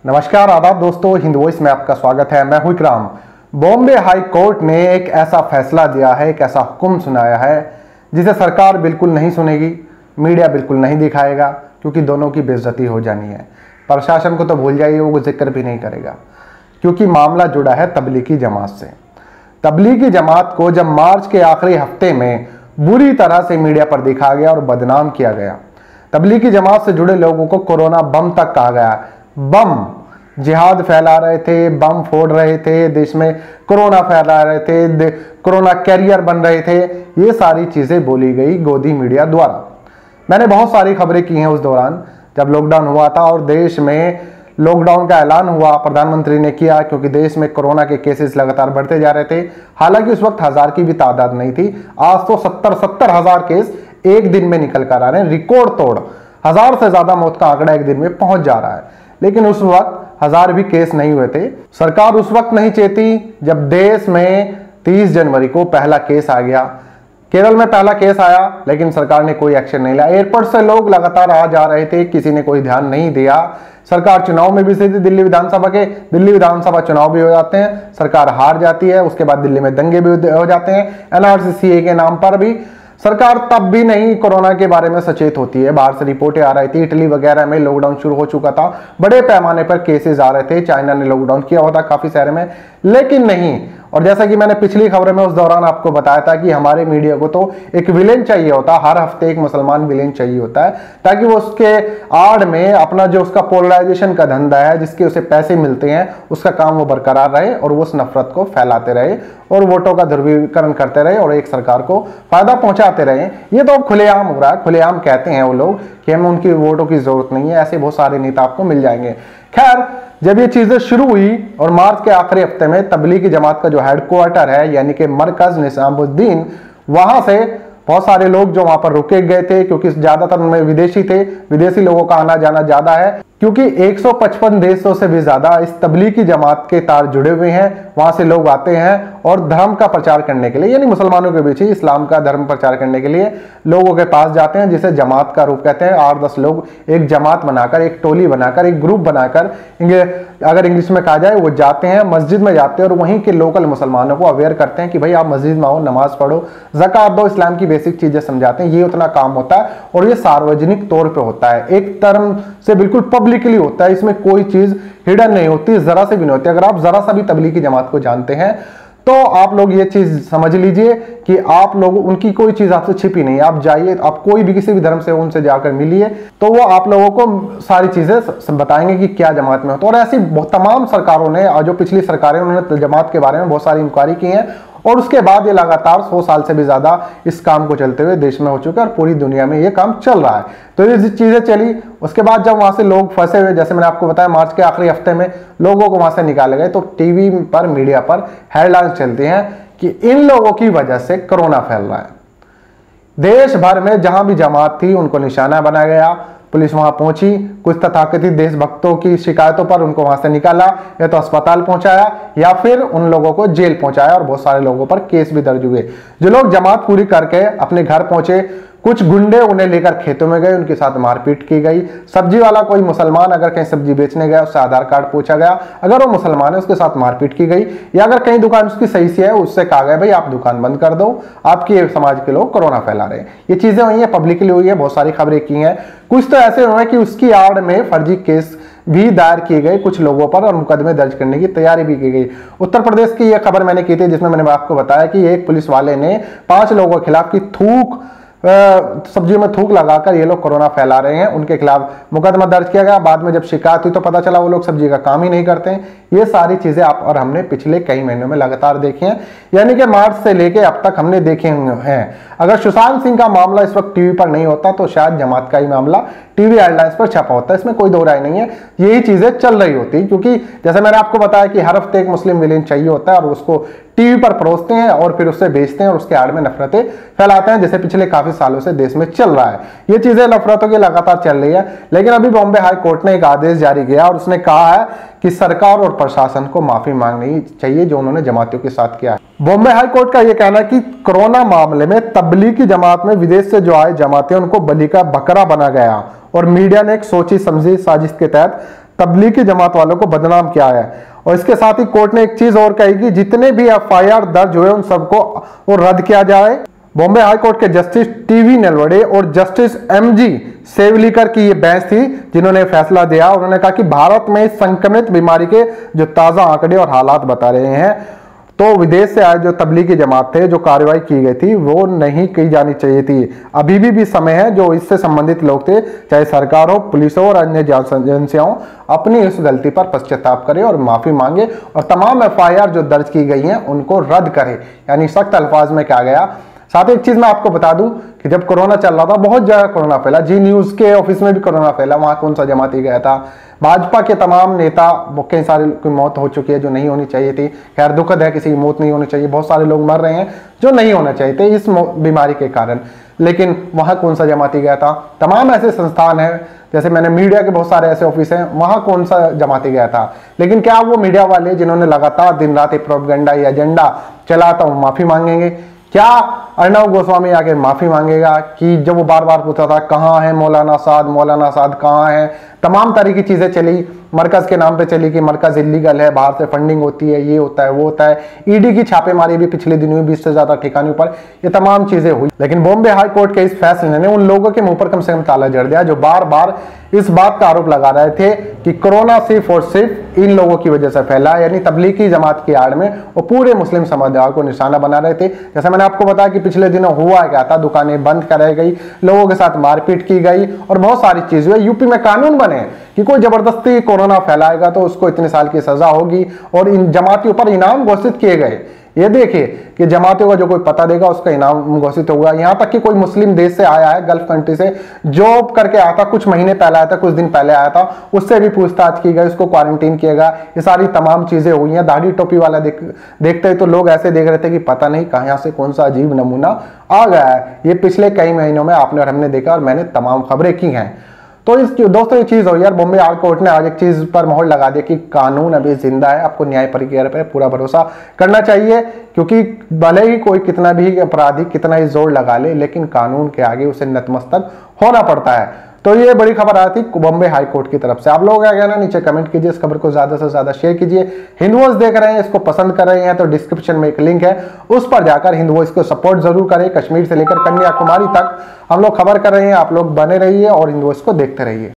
नमस्कार आदाब दोस्तों, हिंद वॉइस में आपका स्वागत है। मैं हूं इकराम। बॉम्बे हाई कोर्ट ने एक ऐसा फैसला दिया है, एक ऐसा हुक्म सुनाया है जिसे सरकार बिल्कुल नहीं सुनेगी, मीडिया बिल्कुल नहीं दिखाएगा, क्योंकि दोनों की बेइज्जती हो जानी है। प्रशासन को तो भूल जाइए, वो जिक्र भी नहीं करेगा, क्योंकि मामला जुड़ा है तबलीगी जमात से। तबलीगी जमात को जब मार्च के आखिरी हफ्ते में बुरी तरह से मीडिया पर दिखाया गया और बदनाम किया गया, तबलीगी जमात से जुड़े लोगों को कोरोना बम तक कहा गया। बम जिहाद फैला रहे थे, बम फोड़ रहे थे, देश में कोरोना फैला रहे थे, कोरोना कैरियर बन रहे थे। ये सारी चीजें बोली गई गोदी मीडिया द्वारा। मैंने बहुत सारी खबरें की हैं उस दौरान, जब लॉकडाउन हुआ था और देश में लॉकडाउन का ऐलान हुआ, प्रधानमंत्री ने किया, क्योंकि देश में कोरोना के केसेस लगातार बढ़ते जा रहे थे। हालांकि उस वक्त 1000 की भी तादाद नहीं थी। आज तो 70,000 केस एक दिन में निकल कर आ रहे हैं, रिकॉर्ड तोड़। 1000 से ज्यादा मौत का आंकड़ा एक दिन में पहुंच जा रहा है। लेकिन उस वक्त 1000 भी केस नहीं हुए थे। सरकार उस वक्त नहीं चेती जब देश में 30 जनवरी को पहला केस आ गया। केरल में पहला केस आया, लेकिन सरकार ने कोई एक्शन नहीं लिया। एयरपोर्ट से लोग लगातार आ जा रहे थे, किसी ने कोई ध्यान नहीं दिया। सरकार चुनाव में भी थी, दिल्ली विधानसभा चुनाव भी हो जाते हैं, सरकार हार जाती है। उसके बाद दिल्ली में दंगे भी हो जाते हैं एनआरसी के नाम पर भी। सरकार तब भी नहीं कोरोना के बारे में सचेत होती है। बाहर से रिपोर्टें आ रही थी, इटली वगैरह में लॉकडाउन शुरू हो चुका था, बड़े पैमाने पर केसेस आ रहे थे। चाइना ने लॉकडाउन किया हुआ था काफी शहर में, लेकिन नहीं। और जैसा कि मैंने पिछली खबर में उस दौरान आपको बताया था कि हमारे मीडिया को तो एक विलेन चाहिए होता है, हर हफ्ते एक मुसलमान विलेन चाहिए होता है, ताकि वो उसके आड़ में अपना जो उसका पोलराइजेशन का धंधा है, जिसके उसे पैसे मिलते हैं, उसका काम वो बरकरार रहे और वो उस नफरत को फैलाते रहे और वोटों का ध्रुवीकरण करते रहे और एक सरकार को फायदा पहुंचाते रहे। ये तो खुलेआम हो रहा है। खुलेआम कहते हैं वो लोग कि हमें उनकी वोटों की जरूरत नहीं है। ऐसे बहुत सारे नेता आपको मिल जाएंगे। खैर, जब ये चीजें शुरू हुई और मार्च के आखिरी हफ्ते में तबलीगी जमात का जो हेडक्वार्टर है, यानी कि मरकज निजामुद्दीन, वहां से बहुत सारे लोग जो वहां पर रुके गए थे, क्योंकि ज्यादातर उनमें विदेशी थे। विदेशी लोगों का आना जाना ज्यादा है, क्योंकि 155 देशों से भी ज्यादा इस तबलीगी जमात के तार जुड़े हुए हैं। वहां से लोग आते हैं और धर्म का प्रचार करने के लिए, यानी मुसलमानों के बीच ही इस्लाम का धर्म प्रचार करने के लिए लोगों के पास जाते हैं, जिसे जमात का रूप कहते हैं। 8-10 लोग एक जमात बनाकर, एक टोली बनाकर, एक ग्रुप बनाकर, अगर इंग्लिश में कहा जाए, वो जाते हैं, मस्जिद में जाते हैं और वहीं के लोकल मुसलमानों को अवेयर करते हैं कि भाई आप मस्जिद में आओ, नमाज पढ़ो, ज़कात दो, इस्लाम की बेसिक चीजें समझाते हैं। ये उतना काम होता है और ये सार्वजनिक तौर पे होता है, एक टर्म से बिल्कुल पब्लिकली होता है। इसमें कोई चीज हिडन नहीं होती, जरा से भी नहीं होती। अगर आप जरा सा भी तबलीगी जमात को जानते हैं तो आप लोग ये चीज समझ लीजिए कि आप लोग, उनकी कोई चीज आपसे छिपी नहीं है। आप जाइए, आप कोई भी किसी भी धर्म से उनसे जाकर मिलिए, तो वो आप लोगों को सारी चीजें बताएंगे कि क्या जमात में होता है। और ऐसी तमाम सरकारों ने, जो पिछली सरकारें, उन्होंने जमात के बारे में बहुत सारी इंक्वायरी की है और उसके बाद ये लगातार 100 साल से भी ज्यादा इस काम को चलते हुए देश में हो चुका है और पूरी दुनिया में ये काम चल रहा है। तो ये चीजें चली। उसके बाद जब वहां से लोग फंसे हुए, जैसे मैंने आपको बताया, मार्च के आखिरी हफ्ते में लोगों को वहां से निकाले गए, तो टीवी पर, मीडिया पर हेडलाइंस चलती हैं कि इन लोगों की वजह से कोरोना फैल रहा है। देश भर में जहां भी जमात थी उनको निशाना बनाया गया। पुलिस वहां पहुंची, कुछ तथाकथित देशभक्तों की शिकायतों पर उनको वहां से निकाला, या तो अस्पताल पहुंचाया या फिर उन लोगों को जेल पहुंचाया और बहुत सारे लोगों पर केस भी दर्ज हुए। जो लोग जमात पूरी करके अपने घर पहुंचे, कुछ गुंडे उन्हें लेकर खेतों में गए, उनके साथ मारपीट की गई। सब्जी वाला कोई मुसलमान अगर कहीं सब्जी बेचने गया, उससे आधार कार्ड पूछा गया, अगर वो मुसलमान है उसके साथ मारपीट की गई। या अगर कहीं दुकान उसकी सही से है, उससे कहा गया भाई आप दुकान बंद कर दो, आपके समाज के लोग कोरोना फैला रहे हैं। ये चीजें हुई है, पब्लिकली हुई है, बहुत सारी खबरें की हैं। कुछ तो ऐसे हुए कि उसकी आड़ में फर्जी केस भी दायर किए गए कुछ लोगों पर और मुकदमे दर्ज करने की तैयारी भी की गई। उत्तर प्रदेश की यह खबर मैंने की थी, जिसमें मैंने आपको बताया कि एक पुलिस वाले ने 5 लोगों के खिलाफ की सब्जियों में थूक लगाकर ये लोग कोरोना फैला रहे हैं, उनके खिलाफ मुकदमा दर्ज किया गया। बाद में जब शिकायत हुई तो पता चला वो लोग सब्जी का काम ही नहीं करते हैं। ये सारी चीजें आप और हमने पिछले कई महीनों में लगातार देखी हैं, यानी कि मार्च से लेके अब तक हमने देखे हुए हैं। अगर सुशांत सिंह का मामला इस वक्त टीवी पर नहीं होता तो शायद जमात का ही मामला टीवी हेडलाइंस पर छपा होता है, इसमें कोई दो राय नहीं है। यही चीजें चल रही होती, क्योंकि जैसे मैंने आपको बताया कि हर हफ्ते एक मुस्लिम विलेन चाहिए होता है और उसको टीवी पर परोसते हैं और फिर उससे बेचते हैं और उसके आड़ में नफरतें फैलाते हैं, जैसे पिछले काफी सालों से देश में चल रहा है। ये चीजें नफरतों की लगातार चल रही है। लेकिन अभी बॉम्बे हाई कोर्ट ने एक आदेश जारी किया और उसने कहा है कि सरकार और प्रशासन को माफी मांगनी चाहिए जो उन्होंने जमातियों के साथ किया है। बॉम्बे हाई कोर्ट का यह कहना है कि कोरोना मामले में तबलीगी जमात में विदेश से जो आए जमाती उनको बलि का बकरा बना गया और मीडिया ने एक सोची समझी साजिश के तहत तबलीगी जमात वालों को बदनाम किया है। और इसके साथ ही कोर्ट ने एक चीज और कही कि जितने भी एफआईआर दर्ज हुए उन सबको वो रद्द किया जाए। बॉम्बे हाई कोर्ट के जस्टिस टीवी नलवड़े और जस्टिस एमजी सेवलीकर की ये बेंच थी जिन्होंने फैसला दिया। उन्होंने कहा कि भारत में इस संक्रमित बीमारी के जो ताजा आंकड़े और हालात बता रहे हैं, तो विदेश से आए जो तबलीगी जमात थे, जो कार्रवाई की गई थी वो नहीं की जानी चाहिए थी। अभी भी समय है, जो इससे संबंधित लोग थे, चाहे सरकार हो, पुलिस हो और अन्य एजेंसियां हो, अपनी इस गलती पर पश्चाताप करें और माफी मांगे और तमाम एफआईआर जो दर्ज की गई हैं उनको रद्द करें, यानी सख्त अल्फाज में कहा गया। साथ ही एक चीज मैं आपको बता दूं कि जब कोरोना चल रहा था, बहुत जगह कोरोना फैला, जी न्यूज के ऑफिस में भी कोरोना फैला, वहां कौन सा जमाती गया था। भाजपा के तमाम नेता, कई सारे की मौत हो चुकी है जो नहीं होनी चाहिए थी। खैर दुखद है, किसी की मौत नहीं होनी चाहिए, बहुत सारे लोग मर रहे हैं जो नहीं होना चाहिए थे इस बीमारी के कारण, लेकिन वहां कौन सा जमाती गया था। तमाम ऐसे संस्थान हैं, जैसे मैंने मीडिया के बहुत सारे ऐसे ऑफिस हैं, वहां कौन सा जमाती गया था। लेकिन क्या वो मीडिया वाले जिन्होंने लगातार दिन रात प्रोपेगेंडा या एजेंडा चला था वो माफी मांगेंगे? क्या अर्णव गोस्वामी आके माफी मांगेगा कि जब वो बार बार पूछा था कहाँ है मौलाना साद कहाँ है, तमाम तरह की चीजें चली, मरकज के नाम पे चली कि मरकज इलीगल है, बाहर से फंडिंग होती है, ये होता है वो होता है। ईडी की छापेमारी भी पिछले दिनों में 20 से ज्यादा ठिकानों पर ये तमाम चीजें हुई। लेकिन बॉम्बे हाई कोर्ट के इस फैसले ने उन लोगों के मुंह पर कम से कम ताला जड़ दिया जो बार बार इस बात का आरोप लगा रहे थे कि कोरोना सिर्फ और सिर्फ इन लोगों की वजह से फैला, यानी तबलीगी जमात की आड़ में वो पूरे मुस्लिम समुदाय को निशाना बना रहे थे। जैसे मैंने आपको बताया कि पिछले दिनों हुआ क्या था, दुकानें बंद कराई गई, लोगों के साथ मारपीट की गई और बहुत सारी चीजें हुई। यूपी में कानून बने कि कोई जबरदस्ती कोरोना फैलाएगा तो उसको इतने साल की सजा होगी और इन जमातियों पर इनाम घोषित किए गए। ये देखिए कि जमातियों का जो कोई पता देगा उसका इनाम घोषित होगा। यहां तक कि कोई मुस्लिम देश से आया है, गल्फ कंट्री से जॉब करके आया था, कुछ महीने पहले आया था, कुछ दिन पहले आया था, उससे भी पूछताछ की गई, उसको क्वारंटीन किया गया। ये सारी तमाम चीजें हुई हैं। दाढ़ी टोपी वाला देखते ही तो लोग ऐसे देख रहे थे कि पता नहीं कहां से कौन सा अजीब नमूना आ गया है। ये पिछले कई महीनों में आपने और हमने देखा और मैंने तमाम खबरें की हैं। तो दोस्तों ये चीज हो यार, बॉम्बे हाई कोर्ट ने आज एक चीज पर मोहर लगा दी कि कानून अभी जिंदा है, आपको न्याय प्रक्रिया पर पूरा भरोसा करना चाहिए, क्योंकि भले ही कोई कितना भी अपराधी कितना ही जोर लगा ले, लेकिन कानून के आगे उसे नतमस्तक होना पड़ता है। तो ये बड़ी खबर आई थी बॉम्बे हाई कोर्ट की तरफ से। आप लोग क्या कहना, नीचे कमेंट कीजिए, इस खबर को ज्यादा से ज्यादा शेयर कीजिए। हिंद वॉइस देख रहे हैं, इसको पसंद कर रहे हैं तो डिस्क्रिप्शन में एक लिंक है, उस पर जाकर हिंद वॉइस को सपोर्ट जरूर करें। कश्मीर से लेकर कन्याकुमारी तक हम लोग खबर कर रहे हैं, आप लोग बने रहिए और हिंद वॉइस को देखते रहिए।